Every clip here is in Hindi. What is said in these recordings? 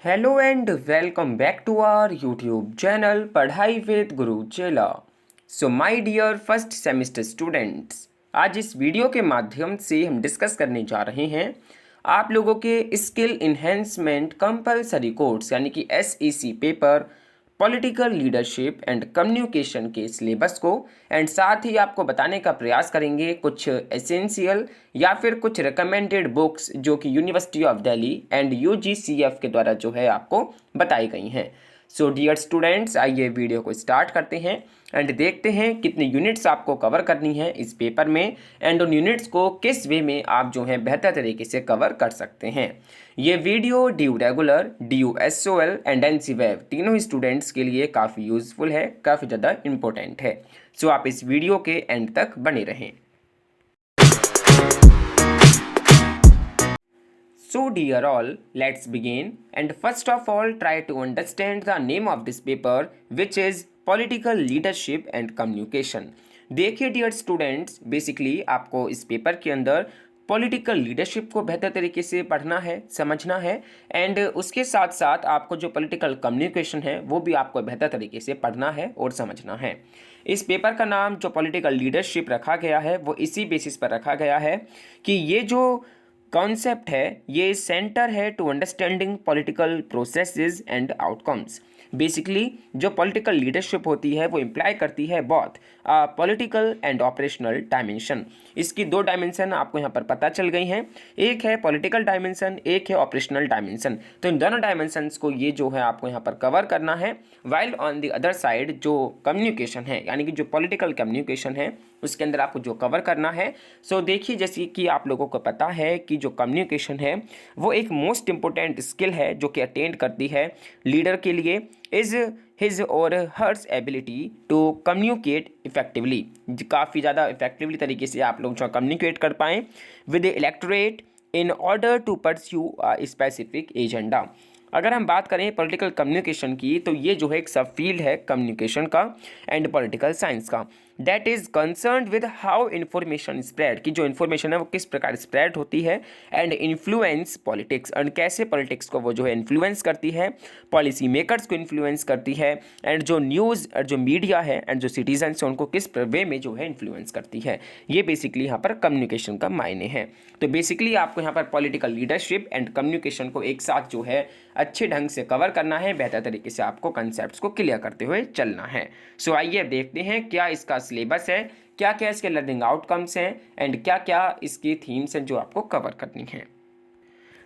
Hello and welcome back to our YouTube channel Padhai with Guru Chela. So my dear first semester students, आज इस वीडियो के माध्यम से हम डिस्कस करने जा रहे हैं आप लोगों के स्किल इन्हेंसमेंट कंपलसरी कोर्स यानी कि SEC paper political leadership and communication के सिलेबस को, एंड साथ ही आपको बताने का प्रयास करेंगे कुछ एसेंशियल या फिर कुछ रिकमेंडेड बुक्स जो कि university of Delhi and UGCF के द्वारा जो है आपको बताई गई हैं। सो डियर स्टूडेंट्स, आइए वीडियो को स्टार्ट करते हैं एंड देखते हैं कितनी यूनिट्स आपको कवर करनी है इस पेपर में, एंड उन यूनिट्स को किस वे में आप जो है बेहतर तरीके से कवर कर सकते हैं। ये video DU regular, DU SOL and NCVEV तीनों ही स्टूडेंट्स के लिए काफ़ी यूजफुल है, काफ़ी ज़्यादा इंपॉर्टेंट है। सो आप इस वीडियो के एंड तक बने रहें। So dear all, let's begin, and first of all try to understand the name of this paper, which is Political Leadership and Communication। देखिए डियर स्टूडेंट्स, बेसिकली आपको इस पेपर के अंदर पॉलिटिकल लीडरशिप को बेहतर तरीके से पढ़ना है, समझना है, एंड उसके साथ साथ आपको जो पॉलिटिकल कम्युनिकेशन है वो भी आपको बेहतर तरीके से पढ़ना है और समझना है। इस पेपर का नाम जो पॉलिटिकल लीडरशिप रखा गया है वो इसी बेसिस पर रखा गया है कि ये जो कॉन्सेप्ट है ये सेंटर है to understanding political processes and outcomes. Basically जो पॉलिटिकल लीडरशिप होती है वो इम्प्लाई करती है both political and operational dimension. इसकी दो डायमेंशन आपको यहाँ पर पता चल गई हैं, एक है पॉलिटिकल डायमेंशन, एक है ऑपरेशनल डायमेंशन। तो इन दोनों डायमेंशंस को ये जो है आपको यहाँ पर कवर करना है, while on the other side जो कम्युनिकेशन है यानी कि जो पॉलिटिकल कम्युनिकेशन है उसके अंदर आपको जो कवर करना है। सो देखिए, जैसे कि आप लोगों को पता है कि जो कम्युनिकेशन है वो एक मोस्ट इंपॉर्टेंट स्किल है जो कि अटेंड करती है लीडर के लिए इज हिज और hers ability to communicate effectively. काफ़ी ज़्यादा इफेक्टिवली तरीके से आप लोग जो कम्युनिकेट कर पाएँ with electorate in order to pursue specific agenda. अगर हम बात करें पॉलिटिकल कम्युनिकेशन की तो ये जो है एक सब फील्ड है कम्युनिकेशन का एंड पॉलिटिकल साइंस का, that is concern with how information spread, कि जो इन्फॉर्मेशन है वो किस प्रकार स्प्रेड होती है, एंड इन्फ्लुएंस पॉलिटिक्स, एंड कैसे पॉलिटिक्स को वो जो है इन्फ्लुएंस करती है, पॉलिसी मेकर्स को इन्फ्लुएंस करती है, एंड जो न्यूज़ और जो मीडिया है एंड जो सिटीजन्स हैं उनको किस वे में जो है इन्फ्लुएंस करती है। ये बेसिकली यहाँ पर कम्युनिकेशन का मायने है। तो बेसिकली आपको यहाँ पर पॉलिटिकल लीडरशिप एंड कम्युनिकेशन को एक साथ जो है अच्छे ढंग से कवर करना है, बेहतर तरीके से आपको कंसेप्ट्स को क्लियर करते हुए चलना है। सो आइए अब देखते हैं क्या इसका सिलेबस है, क्या क्या इसके लर्निंग आउटकम्स हैं, एंड क्या क्या इसकी थीम्स हैं जो आपको कवर करनी है।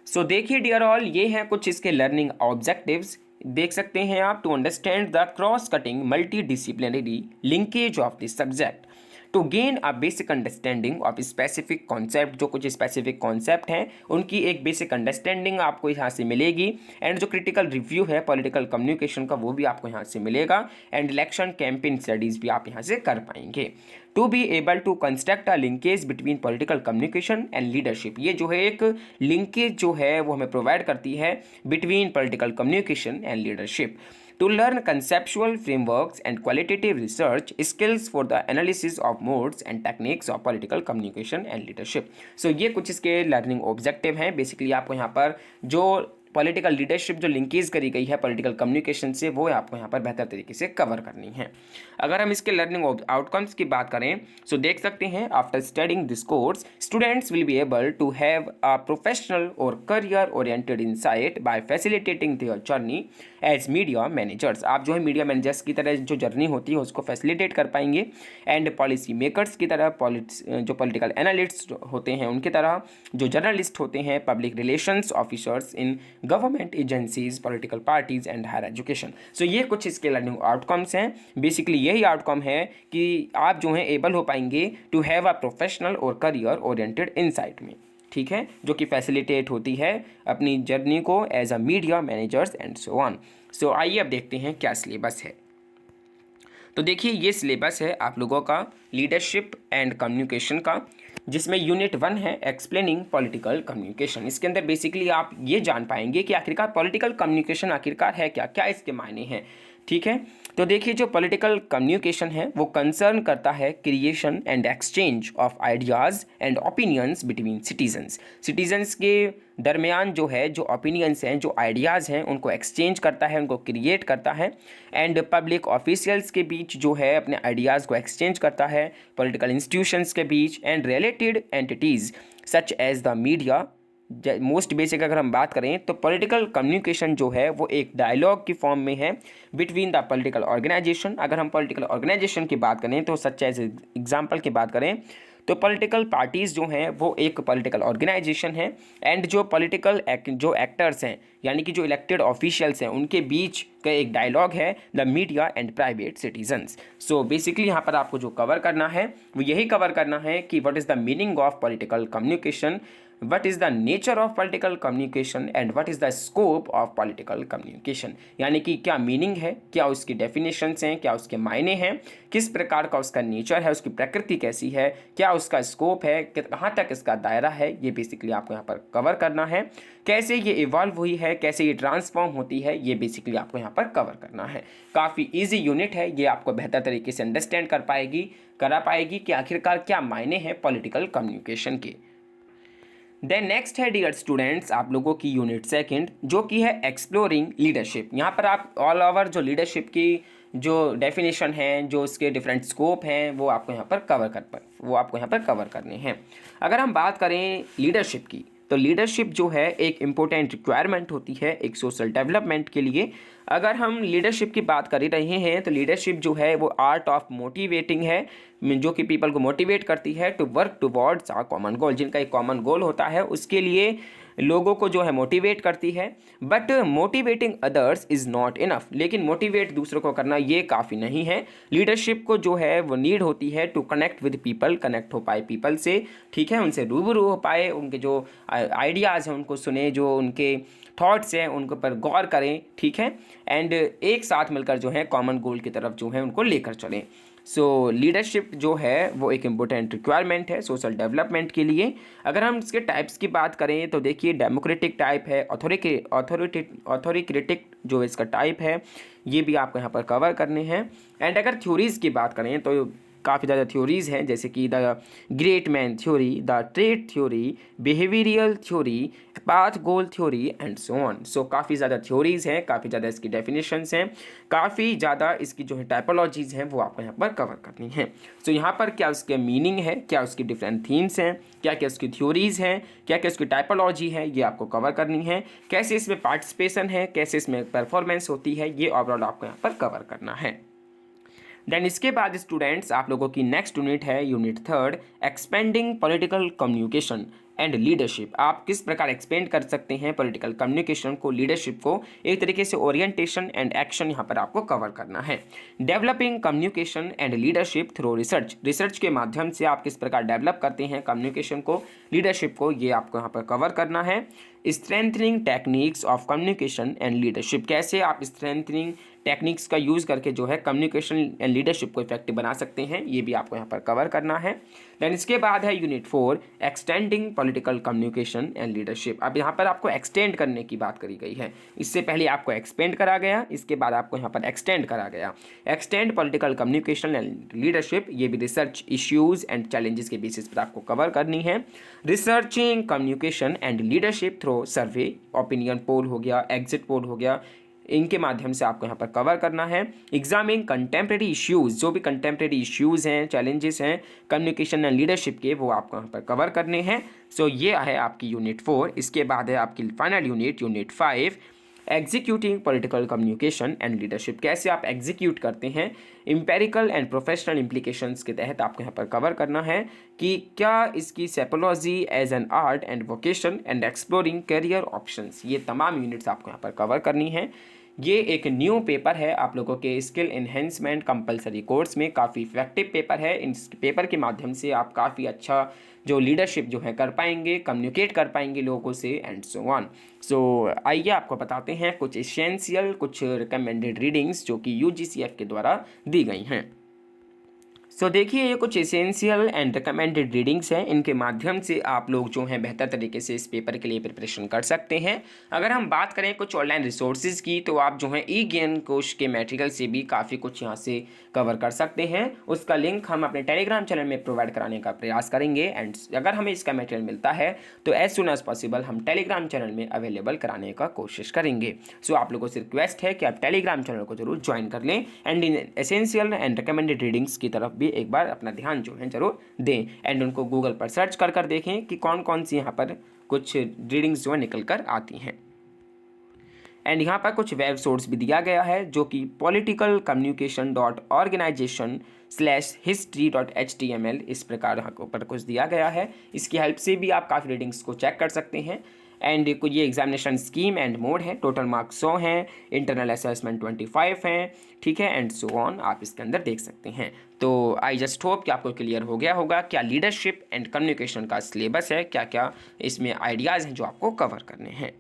सो देखिए डियर ऑल, ये हैं कुछ इसके लर्निंग ऑब्जेक्टिव्स, देख सकते हैं आप। To understand the cross cutting multi disciplinary linkage of this subject, to gain a basic understanding of specific concept, जो कुछ स्पेसिफिक कॉन्सेप्ट हैं उनकी एक बेसिक अंडरस्टैंडिंग आपको यहाँ से मिलेगी, एंड जो क्रिटिकल रिव्यू है पॉलिटिकल कम्युनिकेशन का वो भी आपको यहाँ से मिलेगा, एंड इलेक्शन कैंपेन स्टडीज़ भी आप यहाँ से कर पाएंगे। To be able to construct a linkage between political communication and leadership, ये जो है एक लिंकेज जो है वो हमें प्रोवाइड करती है between political communication and leadership. To learn conceptual frameworks and qualitative research skills for the analysis of modes and techniques of political communication and leadership। So ये कुछ इसके लर्निंग ऑब्जेक्टिव हैं। बेसिकली आपको यहाँ पर जो पॉलिटिकल लीडरशिप जो लिंकेज करी गई है पॉलिटिकल कम्युनिकेशन से वो आपको यहाँ पर बेहतर तरीके से कवर करनी है। अगर हम इसके लर्निंग आउटकम्स की बात करें सो देख सकते हैं, after studying this course students will be able to have a professional और career oriented insight by facilitating their journey as media managers. आप जो है मीडिया मैनेजर्स की तरह जो जर्नी होती है उसको फैसिलिटेट कर पाएंगे, एंड पॉलिसी मेकर्स की तरह जो पॉलिटिकल एनालिस्ट होते हैं उनकी तरह, जो जर्नलिस्ट होते हैं, public relations officers in government agencies, political parties and higher education. So ये कुछ इसके लर्निंग आउटकम्स हैं। बेसिकली यही आउटकम है कि आप जो हैं एबल हो पाएंगे टू हैव अ प्रोफेशनल और करियर ओरिएंटेड इनसाइट में, ठीक है, जो कि फैसिलिटेट होती है अपनी जर्नी को as a media managers and so on. So आइए अब देखते हैं क्या सिलेबस है। तो देखिए ये सिलेबस है आप लोगों का लीडरशिप एंड कम्युनिकेशन का, जिसमें यूनिट 1 है एक्सप्लेनिंग पॉलिटिकल कम्युनिकेशन। इसके अंदर बेसिकली आप ये जान पाएंगे कि आखिरकार पॉलिटिकल कम्युनिकेशन आखिरकार है क्या, क्या इसके मायने हैं। ठीक है। तो देखिए जो पॉलिटिकल कम्युनिकेशन है वो कंसर्न करता है creation and exchange of ideas and opinions between citizens के दरमियान जो है जो ओपिनियंस हैं जो आइडियाज़ हैं उनको एक्सचेंज करता है, उनको क्रिएट करता है। एंड पब्लिक ऑफिशियल्स के बीच जो है अपने आइडियाज़ को एक्सचेंज करता है, पॉलिटिकल इंस्टीट्यूशंस के बीच and related entities such as the media. Most basic अगर हम बात करें तो पॉलिटिकल कम्युनिकेशन जो है वो एक डायलॉग की फॉर्म में है बिटवीन द पॉलिटिकल ऑर्गेनाइजेशन। अगर हम पॉलिटिकल ऑर्गेनाइजेशन की बात करें तो सच एज एग्जाम्पल की बात करें तो पॉलिटिकल पार्टीज़ जो हैं वो एक पॉलिटिकल ऑर्गेनाइजेशन है एंड जो पॉलिटिकल जो एक्टर्स हैं यानी कि जो इलेक्टेड ऑफिशियल्स हैं उनके बीच का एक डायलॉग है the media and private citizens. So basically यहाँ पर आपको जो कवर करना है वो यही कवर करना है कि what is the meaning of political communication, what is the nature of political communication and what is the scope of political communication। यानी कि क्या मीनिंग है, क्या उसकी डेफिनेशंस हैं, क्या उसके मायने हैं, किस प्रकार का उसका नेचर है, उसकी प्रकृति कैसी है, क्या उसका स्कोप है, कहाँ तक इसका दायरा है, ये बेसिकली आपको यहाँ पर कवर करना है। कैसे ये इवॉल्व हुई है, कैसे ये ट्रांसफॉर्म होती है, ये बेसिकली आपको यहाँ पर कवर करना है। काफ़ी ईजी यूनिट है, ये आपको बेहतर तरीके से अंडरस्टैंड करा पाएगी कि आखिरकार क्या मायने हैं पॉलिटिकल कम्युनिकेशन के। देन नेक्स्ट है डियर स्टूडेंट्स आप लोगों की यूनिट सेकंड जो कि है एक्सप्लोरिंग लीडरशिप। यहाँ पर आप ऑल ओवर जो लीडरशिप की जो डेफिनेशन है, जो उसके डिफरेंट स्कोप हैं वो आपको यहाँ पर कवर करने हैं। अगर हम बात करें लीडरशिप की तो लीडरशिप जो है एक इम्पोर्टेंट रिक्वायरमेंट होती है एक सोशल डेवलपमेंट के लिए। अगर हम लीडरशिप की बात कर रहे हैं तो लीडरशिप जो है वो आर्ट ऑफ मोटिवेटिंग है, जो कि पीपल को मोटिवेट करती है to work towards a common goal. जिनका एक कॉमन गोल होता है उसके लिए लोगों को जो है मोटिवेट करती है। But motivating others is not enough, लेकिन मोटिवेट दूसरों को करना ये काफ़ी नहीं है। लीडरशिप को जो है वो नीड होती है to connect with people, connect हो पाए पीपल से, ठीक है, उनसे रूबरू हो पाए, उनके जो आइडियाज़ हैं उनको सुने, जो उनके थॉट्स हैं उनके ऊपर गौर करें, ठीक है, एंड एक साथ मिलकर जो है कॉमन गोल की तरफ जो है उनको लेकर चलें। सो लीडरशिप जो है वो एक इम्पोर्टेंट रिक्वायरमेंट है सोशल डेवलपमेंट के लिए। अगर हम इसके टाइप्स की बात करें तो देखिए डेमोक्रेटिक टाइप है, ऑथोरिक्रेटिक जो इसका टाइप है ये भी आपको यहाँ पर कवर करने हैं। एंड अगर थ्योरीज़ की बात करें तो काफ़ी ज़्यादा थ्योरीज़ हैं जैसे कि the great man theory, the trait theory, behavioural theory, path goal theory and so on. So काफ़ी ज़्यादा थ्योरीज़ हैं, काफ़ी ज़्यादा इसकी डेफिनेशंस हैं, काफ़ी ज़्यादा इसकी जो है टाइपोलॉजीज़ हैं वो आपको यहाँ पर कवर करनी है। सो यहाँ पर क्या उसके मीनिंग है, क्या उसकी डिफरेंट थीम्स हैं, क्या क्या उसकी थ्योरीज़ हैं, क्या क्या उसकी टाइपोलॉजी है, ये आपको कवर करनी है। कैसे इसमें पार्टिसिपेशन है, कैसे इसमें परफॉर्मेंस होती है, ये ओवरऑल आपको यहाँ पर कवर करना है। देन इसके बाद स्टूडेंट्स आप लोगों की नेक्स्ट यूनिट है unit third expanding political communication and leadership. आप किस प्रकार एक्सपेंड कर सकते हैं पॉलिटिकल कम्युनिकेशन को, लीडरशिप को, एक तरीके से ओरिएंटेशन एंड एक्शन यहाँ पर आपको कवर करना है। Developing communication and leadership through research के माध्यम से आप किस प्रकार डेवलप करते हैं कम्युनिकेशन को, लीडरशिप को, ये आपको यहाँ पर कवर करना है। Strengthening techniques of communication and leadership, कैसे आप स्ट्रेंथनिंग टेक्निक्स का यूज़ करके जो है कम्युनिकेशन एंड लीडरशिप को इफेक्टिव बना सकते हैं, ये भी आपको यहाँ पर कवर करना है। देन इसके बाद है unit 4 extending political communication and leadership. अब यहाँ पर आपको एक्सटेंड करने की बात करी गई है, इससे पहले आपको एक्सपेंड करा गया, इसके बाद आपको यहाँ पर एक्सटेंड करा गया। Extend political communication and leadership, ये भी रिसर्च इश्यूज़ एंड चैलेंजेस के बेसिस पर आपको कवर करनी है। Researching communication and leadership through survey, opinion poll हो गया, एग्जिट पोल हो गया, इनके माध्यम से आपको यहाँ पर कवर करना है। एग्जामिंग कंटेम्प्रेरी इश्यूज़, जो भी कंटेम्प्रेरी इश्यूज़ हैं, चैलेंजेस हैं कम्युनिकेशन एंड लीडरशिप के, वो आपको यहाँ पर कवर करने हैं। सो ये है आपकी यूनिट 4। इसके बाद है आपकी final unit 5 executing political communication and leadership. कैसे आप एग्जीक्यूट करते हैं, एम्पेरिकल एंड प्रोफेशनल इम्प्लीकेशंस के तहत आपको यहाँ पर कवर करना है कि क्या इसकी psephology as an art and vocation and exploring career options, ये तमाम यूनिट्स आपको यहाँ पर कवर करनी है। ये एक न्यू पेपर है आप लोगों के स्किल एनहेंसमेंट कंपलसरी कोर्स में, काफ़ी इफेक्टिव पेपर है। इस पेपर के माध्यम से आप काफ़ी अच्छा जो लीडरशिप जो है कर पाएंगे, कम्युनिकेट कर पाएंगे लोगों से एंड सो ऑन। सो आइए आपको बताते हैं कुछ एसेंशियल, कुछ रिकमेंडेड रीडिंग्स जो कि UGCF के द्वारा दी गई हैं। सो देखिए ये कुछ एसेंशियल एंड रिकमेंडेड रीडिंग्स हैं, इनके माध्यम से आप लोग जो हैं बेहतर तरीके से इस पेपर के लिए प्रिपरेशन कर सकते हैं। अगर हम बात करें कुछ ऑनलाइन रिसोर्सेज की, तो आप जो हैं ई ज्ञान कोश के मटेरियल से भी काफ़ी कुछ यहाँ से कवर कर सकते हैं। उसका लिंक हम अपने टेलीग्राम चैनल में प्रोवाइड कराने का प्रयास करेंगे, एंड अगर हमें इसका मटेरियल मिलता है तो एज सुन एज पॉसिबल हम टेलीग्राम चैनल में अवेलेबल कराने का कोशिश करेंगे। सो आप लोगों से रिक्वेस्ट है कि आप टेलीग्राम चैनल को जरूर ज्वाइन कर लें, and in essential and recommended readings की तरफ भी एक बार अपना ध्यान जो है जरूर दें, एंड उनको गूगल पर सर्च कर देखें कि कौन कौन सी यहाँ पर कुछ रीडिंग्स जो है निकल कर आती हैं। एंड यहाँ पर कुछ वेब सोर्स भी दिया गया है जो कि politicalcommunication.organization/history.html इस प्रकार यहाँ के ऊपर कुछ दिया गया है। इसकी हेल्प से भी आप काफ़ी रीडिंग्स को चेक कर सकते हैं। एंड कुछ ये एग्जामिनेशन स्कीम एंड मोड है, टोटल मार्क्स 100 हैं, इंटरनल असेसमेंट 25 हैं, ठीक है, एंड सो ऑन आप इसके अंदर देख सकते हैं। तो आई जस्ट होप कि आपको क्लियर हो गया होगा क्या लीडरशिप एंड कम्युनिकेशन का सिलेबस है, क्या क्या इसमें आइडियाज़ हैं जो आपको कवर करने हैं।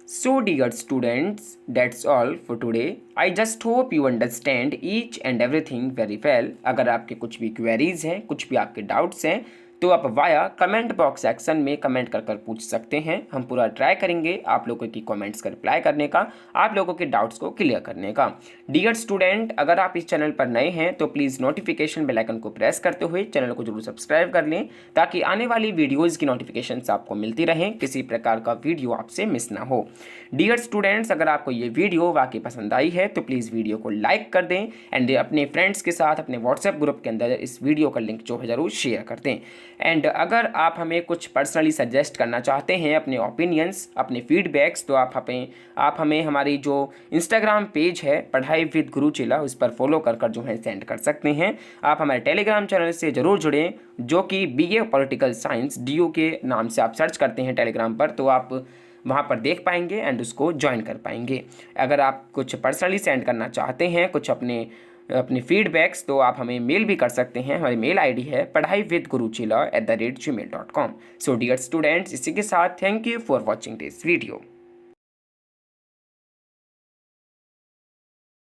So dear students, that's all for today. I just hope you understand each and everything very well. अगर आपके कुछ भी क्वेरीज हैं, कुछ भी आपके डाउट्स हैं, तो आप वाया कमेंट बॉक्स सेक्शन में कमेंट कर पूछ सकते हैं। हम पूरा ट्राई करेंगे आप लोगों की कमेंट्स का रिप्लाई करने का, आप लोगों के डाउट्स को क्लियर करने का। डियर स्टूडेंट, अगर आप इस चैनल पर नए हैं तो प्लीज़ नोटिफिकेशन बेल आइकन को प्रेस करते हुए चैनल को जरूर सब्सक्राइब कर लें, ताकि आने वाली वीडियोज़ की नोटिफिकेशंस आपको मिलती रहें, किसी प्रकार का वीडियो आपसे मिस ना हो। डियर स्टूडेंट्स, अगर आपको ये वीडियो वाकई पसंद आई है तो प्लीज़ वीडियो को लाइक कर दें, एंड अपने फ्रेंड्स के साथ अपने व्हाट्सएप ग्रुप के अंदर इस वीडियो का लिंक जो है ज़रूर शेयर कर दें। एंड अगर आप हमें कुछ पर्सनली सजेस्ट करना चाहते हैं, अपने ओपिनियंस, अपने फीडबैक्स, तो आप हमें हमारी जो इंस्टाग्राम पेज है पढ़ाई विद गुरु चिला, उस पर फॉलो कर जो है सेंड कर सकते हैं। आप हमारे टेलीग्राम चैनल से ज़रूर जुड़ें, जो कि BA पॉलिटिकल साइंस DU के नाम से आप सर्च करते हैं टेलीग्राम पर, तो आप वहाँ पर देख पाएंगे एंड उसको ज्वाइन कर पाएंगे। अगर आप कुछ पर्सनली सेंड करना चाहते हैं, कुछ अपने फीडबैक्स, तो आप हमें मेल भी कर सकते हैं। हमारी मेल ID है padhaiwithguruchila@gmail.com। सो डियर स्टूडेंट्स, इसी के साथ thank you for watching this video.